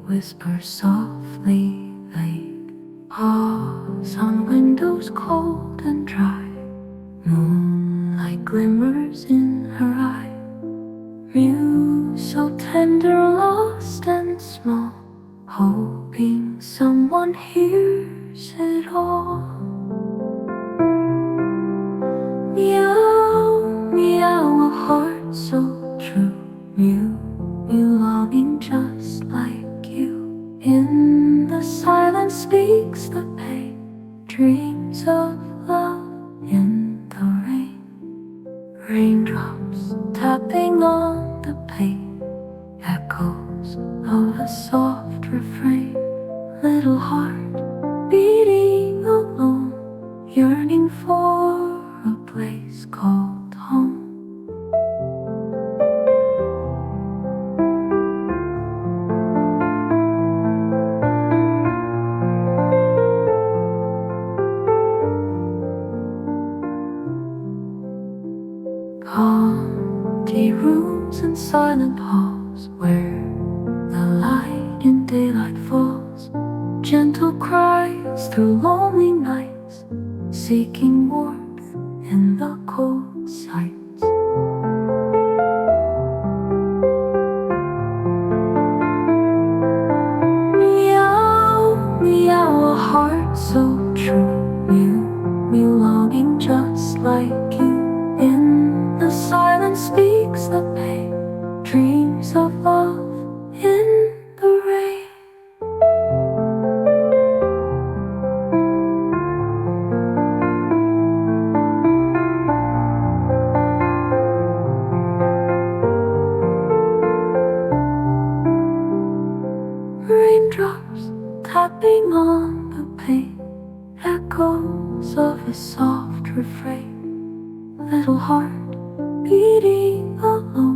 whisper softly, vague. Pause on windows cold and dry. Moonlight glimmers in her eye. Mew, so tender, lost and small, hoping someone hears it all. Meow, meow, a heart so true. Mew, mew, longing just like you. In the silence speaks the pain, dreams of love in the rain. Raindrops tapping on the pane, echoes of a soft refrain. Little heart beating alone, yearning for a place called home. Empty rooms and silent halls where the light in daylight falls. Gentle cries through lonely nights, seeking warmth in the cold sights. Meow, meow, a heart so true. Mew, mew, longing just like you. In the silence speaks the pain, dreams of love in the rain. Raindrops tapping on the pane, echoes of a soft refrain. Little heart beating alone,